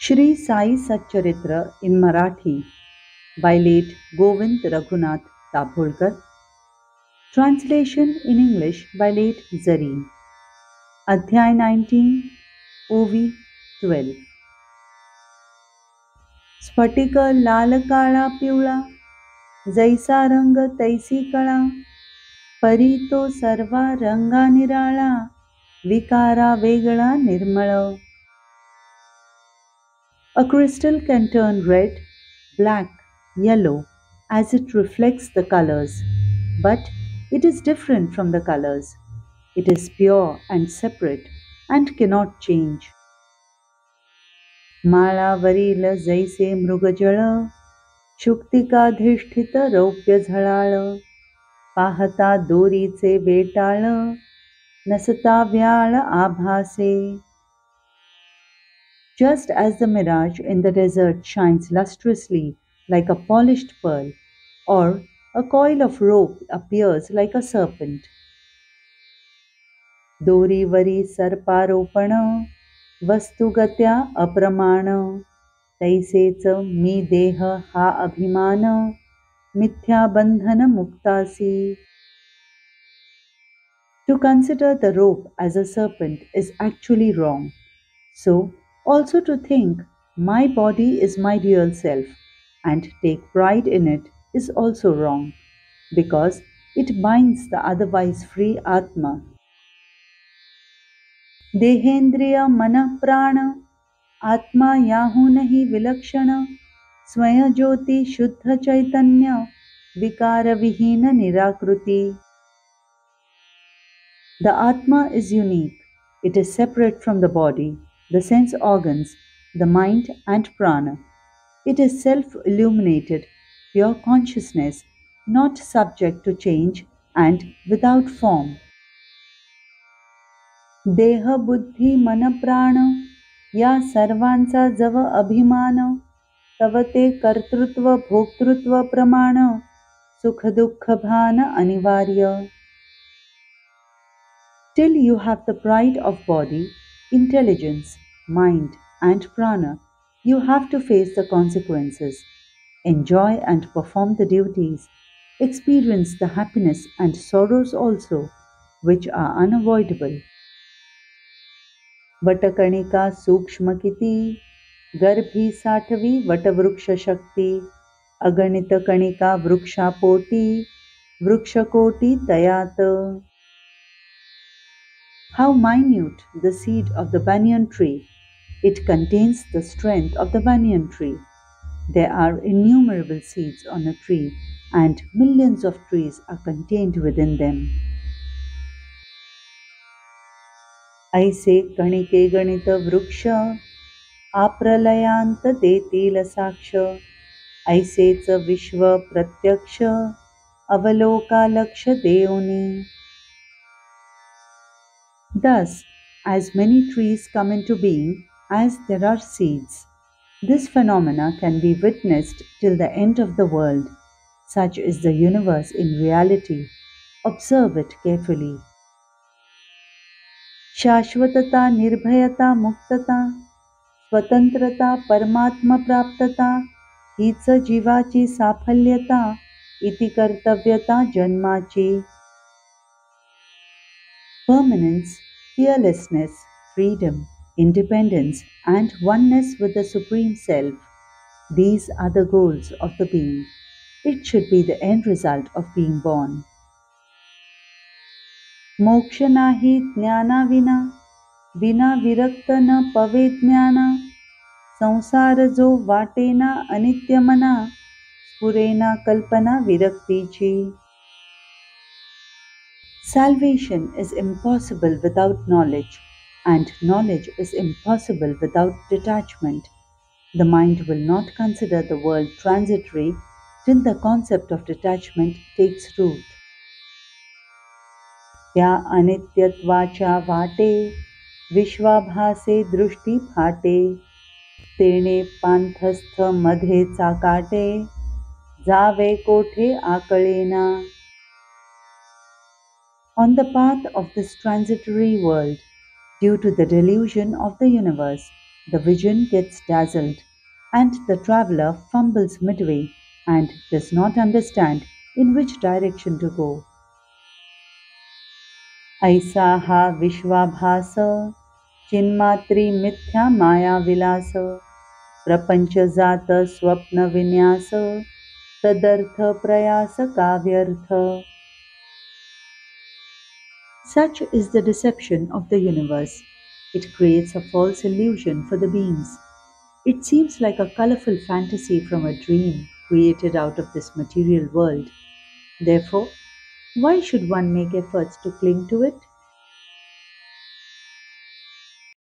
Shri Sai Satcharitra in Marathi by late Govind Raghunath Dabholkar. Translation in English by late Zareen. Adhyay 19, OV 12. स्फटिक लाल काळा पिवळा जैसा रंग तैसी कळा परी तो सर्वा रंगा निराळा विकारा वेगळा निर्मळ. A crystal can turn red, black, yellow as it reflects the colors, but it is different from the colors. It is pure and separate and cannot change. माळावरील जैसे मृगजळ शुक्तिकाधिष्ठित रौप्य झळाळ पाहता दोरीचे बेटाळ नसता व्याळ आभासे. Just as the mirage in the desert shines lustrously like a polished pearl, or a coil of rope appears like a serpent. दोरीवरी सर्पारोपण वस्तुगत्या अप्रमाण तैसेच मी देह हा अभिमान मिथ्याबंधन मुक्तासी. To consider the rope as a serpent is actually wrong. So, also to think my body is my real self and take pride in it is also wrong, because it binds the otherwise free Atma. देहेंद्रिय मन प्राण आत्मा याहूनहि विलक्षण स्वयं ज्योति शुद्ध चैतन्य विकार विहीन निराकृति. The Atma is unique. It is separate from the body, the sense organs, the mind and prana. It is self-illuminated, pure consciousness, not subject to change and without form. देह बुद्धी मन प्राण या सर्वांचा जव अभिमान तव ते कर्तृत्व भोक्तृत्व प्रमाण सुख दुःख भान अनिवार्य. Till you have the pride of body, intelligence, mind, and prana, you have to face the consequences, enjoy and perform the duties, experience the happiness and sorrows also, which are unavoidable. वटकणिका सूक्ष्म किती गर्भी साठवी वटवृक्ष शक्ती अगणित कणिका वृक्षापोटी वृक्षकोटी तयात. How minute the seed of the banyan tree! It contains the strength of the banyan tree. There are innumerable seeds on a tree, and millions of trees are contained within them. ऐसे कणिके गणित वृक्ष आप्रलयांत देतील साक्ष ऐसेच विश्व प्रत्यक्ष अवलोकालक्ष देऊनी. Thus, as many trees come into being as there are seeds, this phenomena can be witnessed till the end of the world. Such is the universe in reality. Observe it carefully. शाश्वतता निर्भयता मुक्तता स्वतंत्रता परमात्म प्राप्तता हीच जीवाची साफल्यता इति कर्तव्यता जन्माची. Permanence, fearlessness, freedom, independence, and oneness with the Supreme Self. These are the goals of the being. It should be the end result of being born. मोक्ष नाही ज्ञानाविना विना विरक्त न पवे ज्ञाना संसार जो वाटेना अनित्य मना स्फुरेना कल्पना विरक्तीची. Salvation is impossible without knowledge, and knowledge is impossible without detachment. The mind will not consider the world transitory till the concept of detachment takes root. त्या अनित्यत्वाच्या वाटे विश्वाभासे दृष्टी फाटे तेणे पांथस्थ मध्ये चाकाटे जावे कोठे आकळेना. On the path of this transitory world, due to the delusion of the universe, The vision gets dazzled, and the traveler fumbles midway and does not understand in which direction to go. ऐसा हा विश्वाभास चिन्मात्री मिथ्या माया विलास प्रपंच जात स्वप्न विन्यास तदर्थ प्रयास काव्यर्थ. Such is the deception of the universe. It creates a false illusion for the beings. It seems like a colorful fantasy from a dream created out of this material world. Therefore, why should one make efforts to cling to it?